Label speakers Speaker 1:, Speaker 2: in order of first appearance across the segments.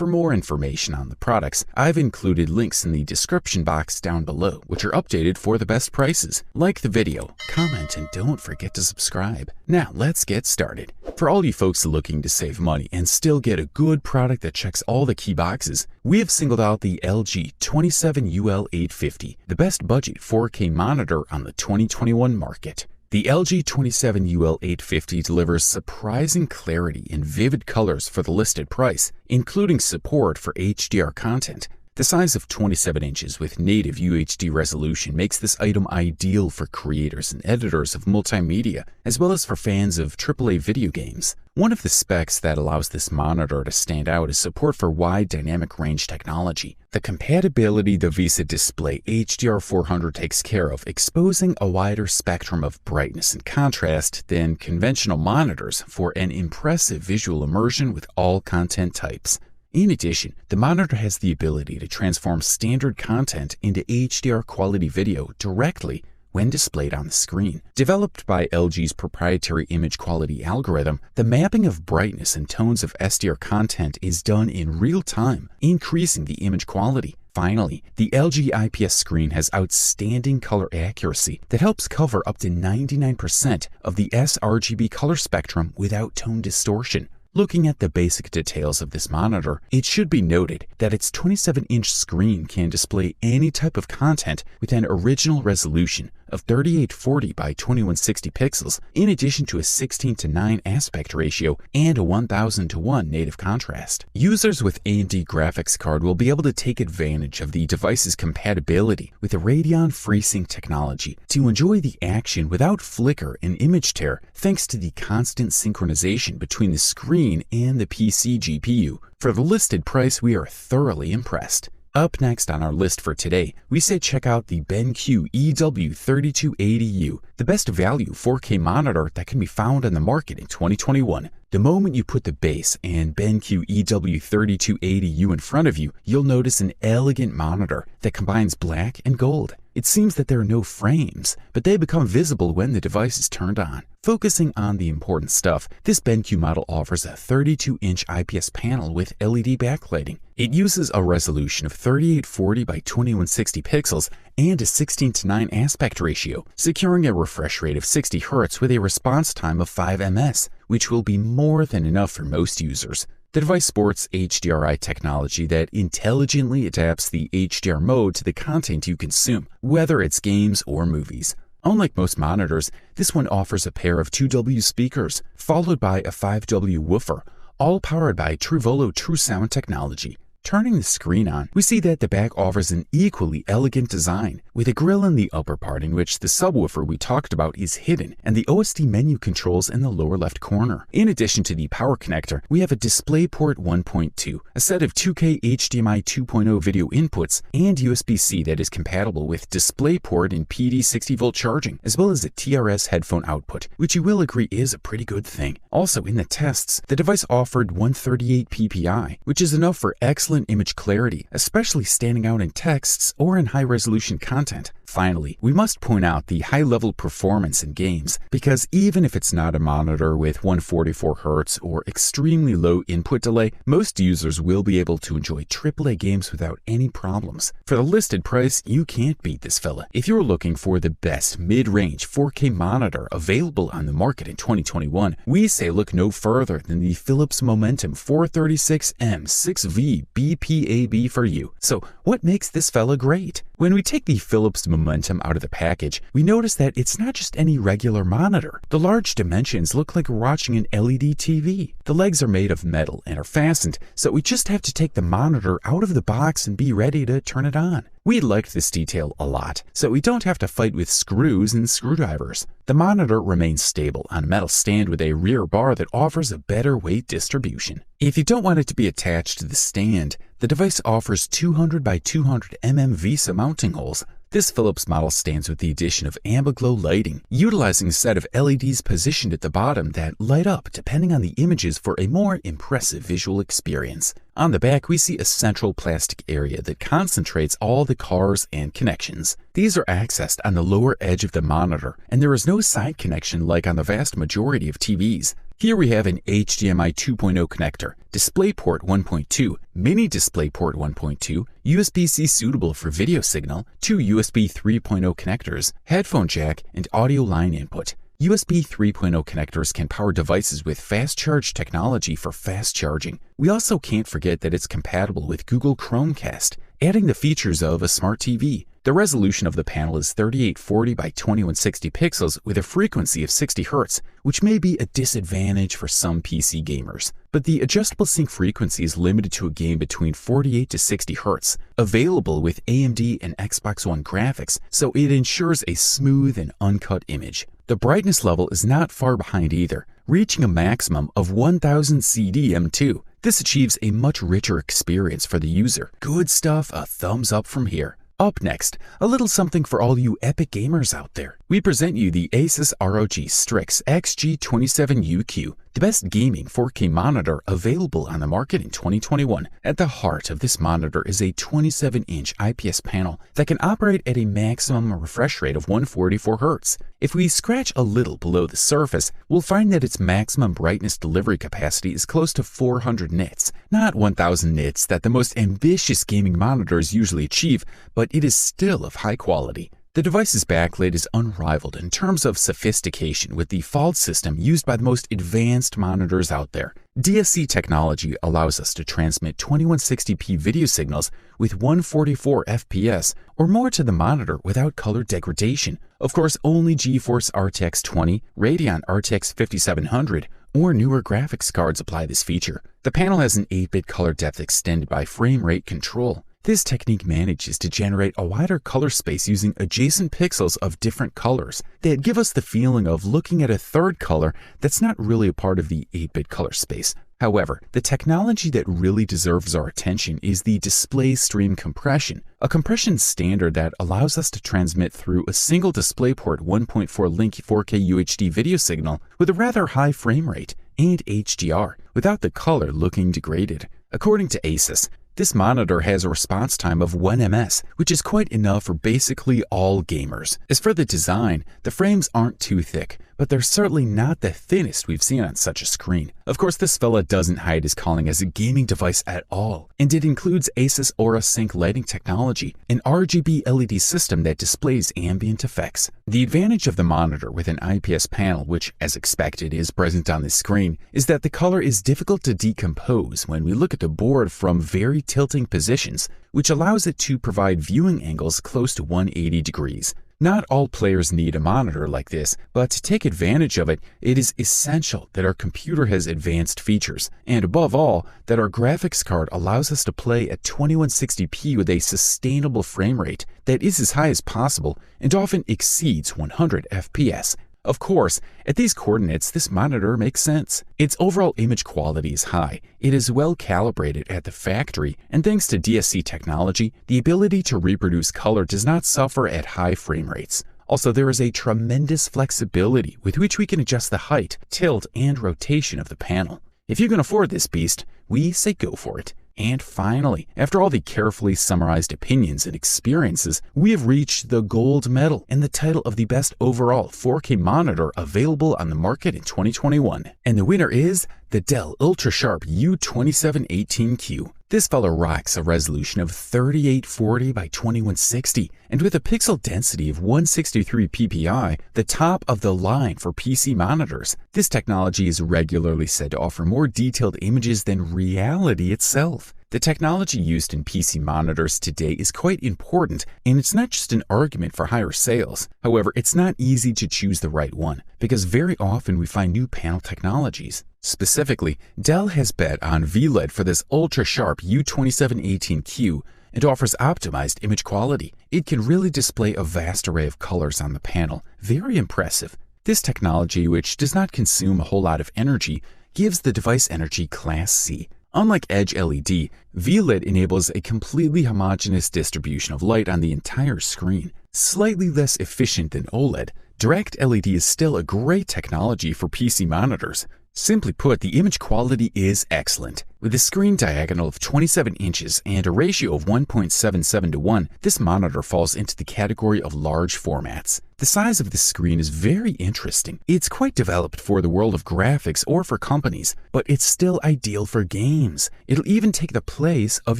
Speaker 1: For more information on the products, I've included links in the description box down below, which are updated for the best prices. Like the video, comment, and don't forget to subscribe. Now let's get started. For all you folks looking to save money and still get a good product that checks all the key boxes, we have singled out the LG 27UL850, the best budget 4K monitor on the 2021 market. The LG 27UL850 delivers surprising clarity and vivid colors for the listed price, including support for HDR content. The size of 27 inches with native UHD resolution makes this item ideal for creators and editors of multimedia, as well as for fans of AAA video games. One of the specs that allows this monitor to stand out is support for wide dynamic range technology. The compatibility the VESA Display HDR400 takes care of, exposing a wider spectrum of brightness and contrast than conventional monitors for an impressive visual immersion with all content types. In addition, the monitor has the ability to transform standard content into HDR quality video directly when displayed on the screen. Developed by LG's proprietary image quality algorithm, the mapping of brightness and tones of SDR content is done in real time, increasing the image quality. Finally, the LG IPS screen has outstanding color accuracy that helps cover up to 99% of the sRGB color spectrum without tone distortion. Looking at the basic details of this monitor, it should be noted that its 27-inch screen can display any type of content with an original resolution of 3840 by 2160 pixels, in addition to a 16:9 aspect ratio and a 1000:1 native contrast. Users with AMD graphics card will be able to take advantage of the device's compatibility with the Radeon FreeSync technology to enjoy the action without flicker and image tear, thanks to the constant synchronization between the screen and the PC GPU. For the listed price, we are thoroughly impressed. Up next on our list for today, we say check out the BenQ EW3280U, the best value 4K monitor that can be found on the market in 2021. The moment you put the base and BenQ EW3280U in front of you, you'll notice an elegant monitor that combines black and gold. It seems that there are no frames, but they become visible when the device is turned on. Focusing on the important stuff, this BenQ model offers a 32-inch IPS panel with LED backlighting. It uses a resolution of 3840 by 2160 pixels and a 16:9 aspect ratio, securing a refresh rate of 60 Hz with a response time of 5 ms, which will be more than enough for most users. The device sports HDRI technology that intelligently adapts the HDR mode to the content you consume, whether it's games or movies. Unlike most monitors, this one offers a pair of 2W speakers, followed by a 5W woofer, all powered by Truvolo TrueSound technology. Turning the screen on, we see that the back offers an equally elegant design, with a grille in the upper part in which the subwoofer we talked about is hidden, and the OSD menu controls in the lower left corner. In addition to the power connector, we have a DisplayPort 1.2, a set of 2K HDMI 2.0 video inputs, and USB-C that is compatible with DisplayPort and PD 60V charging, as well as a TRS headphone output, which you will agree is a pretty good thing. Also, in the tests, the device offered 138 ppi, which is enough for excellent image clarity, especially standing out in texts or in high-resolution content. Finally, we must point out the high-level performance in games, because even if it's not a monitor with 144 Hz or extremely low input delay, most users will be able to enjoy AAA games without any problems. For the listed price, you can't beat this fella. If you're looking for the best mid-range 4K monitor available on the market in 2021, we say look no further than the Philips Momentum 436M 6V BPAB for you. So what makes this fella great? When we take the Philips Momentum out of the package, we notice that it's not just any regular monitor. The large dimensions look like we're watching an LED TV. The legs are made of metal and are fastened, so we just have to take the monitor out of the box and be ready to turn it on. We liked this detail a lot, so we don't have to fight with screws and screwdrivers. The monitor remains stable on a metal stand with a rear bar that offers a better weight distribution. If you don't want it to be attached to the stand, the device offers 200 by 200 mm VESA mounting holes. This Philips model stands with the addition of Ambiglow lighting, utilizing a set of LEDs positioned at the bottom that light up depending on the images for a more impressive visual experience. On the back, we see a central plastic area that concentrates all the cars and connections. These are accessed on the lower edge of the monitor, and there is no side connection like on the vast majority of TVs. Here we have an HDMI 2.0 connector, DisplayPort 1.2, Mini DisplayPort 1.2, USB-C suitable for video signal, 2 USB 3.0 connectors, headphone jack, and audio line input. USB 3.0 connectors can power devices with fast charge technology for fast charging. We also can't forget that it's compatible with Google Chromecast, adding the features of a smart TV. The resolution of the panel is 3840 by 2160 pixels with a frequency of 60 Hz, which may be a disadvantage for some PC gamers. But the adjustable sync frequency is limited to a game between 48 to 60 Hz, available with AMD and Xbox One graphics, so it ensures a smooth and uncut image. The brightness level is not far behind either, reaching a maximum of 1000 CDM2. This achieves a much richer experience for the user. Good stuff, a thumbs up from here. Up next, a little something for all you epic gamers out there. We present you the Asus ROG Strix XG27UQ, the best gaming 4K monitor available on the market in 2021. At the heart of this monitor is a 27-inch IPS panel that can operate at a maximum refresh rate of 144 Hz. If we scratch a little below the surface, we'll find that its maximum brightness delivery capacity is close to 400 nits, not 1000 nits that the most ambitious gaming monitors usually achieve, but it is still of high quality. The device's backlit is unrivaled in terms of sophistication with the fault system used by the most advanced monitors out there. DSC technology allows us to transmit 2160p video signals with 144 FPS or more to the monitor without color degradation. Of course, only GeForce RTX 20, Radeon RTX 5700, or newer graphics cards apply this feature. The panel has an 8-bit color depth extended by frame rate control. This technique manages to generate a wider color space using adjacent pixels of different colors that give us the feeling of looking at a third color that's not really a part of the 8-bit color space. However, the technology that really deserves our attention is the display stream compression, a compression standard that allows us to transmit through a single DisplayPort 1.4 link 4K UHD video signal with a rather high frame rate and HDR without the color looking degraded. According to Asus, this monitor has a response time of 1 ms, which is quite enough for basically all gamers. As for the design, the frames aren't too thick, but they're certainly not the thinnest we've seen on such a screen. Of course, this fella doesn't hide his calling as a gaming device at all, and it includes Asus Aura Sync lighting technology, an RGB LED system that displays ambient effects. The advantage of the monitor with an IPS panel, which, as expected, is present on the screen, is that the color is difficult to decompose when we look at the board from very tilting positions, which allows it to provide viewing angles close to 180 degrees. Not all players need a monitor like this, but to take advantage of it, it is essential that our computer has advanced features, and above all, that our graphics card allows us to play at 2160p with a sustainable frame rate that is as high as possible and often exceeds 100 FPS. Of course, at these coordinates, this monitor makes sense. Its overall image quality is high, it is well calibrated at the factory, and thanks to DSC technology, the ability to reproduce color does not suffer at high frame rates. Also, there is a tremendous flexibility with which we can adjust the height, tilt, and rotation of the panel. If you can afford this beast, we say go for it. And finally, after all the carefully summarized opinions and experiences, we have reached the gold medal and the title of the best overall 4K monitor available on the market in 2021. And the winner is the Dell Ultrasharp U2718Q. This fella rocks a resolution of 3840 by 2160, and with a pixel density of 163 ppi, the top of the line for PC monitors. This technology is regularly said to offer more detailed images than reality itself. The technology used in PC monitors today is quite important, and it's not just an argument for higher sales. However, it's not easy to choose the right one, because very often we find new panel technologies. Specifically, Dell has bet on VLED for this Ultrasharp U2718Q and offers optimized image quality. It can really display a vast array of colors on the panel. Very impressive. This technology, which does not consume a whole lot of energy, gives the device energy Class C. Unlike Edge LED, VLED enables a completely homogeneous distribution of light on the entire screen. Slightly less efficient than OLED, Direct LED is still a great technology for PC monitors. Simply put, the image quality is excellent. With a screen diagonal of 27 inches and a ratio of 1.77 to 1, this monitor falls into the category of large formats. The size of the screen is very interesting. It's quite developed for the world of graphics or for companies, but it's still ideal for games. It'll even take the place of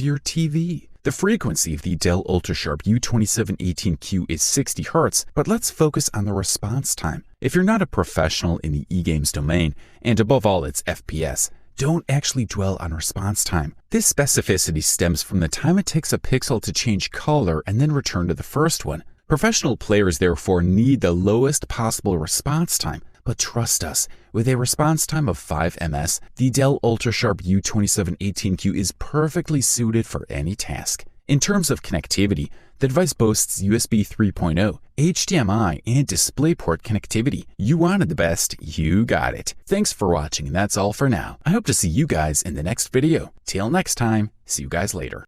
Speaker 1: your TV. The frequency of the Dell Ultrasharp U2718Q is 60 Hz, but let's focus on the response time. If you're not a professional in the e-games domain, and above all it's FPS, don't actually dwell on response time. This specificity stems from the time it takes a pixel to change color and then return to the first one. Professional players therefore need the lowest possible response time. But trust us, with a response time of 5 ms, the Dell Ultrasharp U2718Q is perfectly suited for any task. In terms of connectivity, the device boasts USB 3.0, HDMI, and DisplayPort connectivity. You wanted the best, you got it. Thanks for watching, and that's all for now. I hope to see you guys in the next video. Till next time, see you guys later.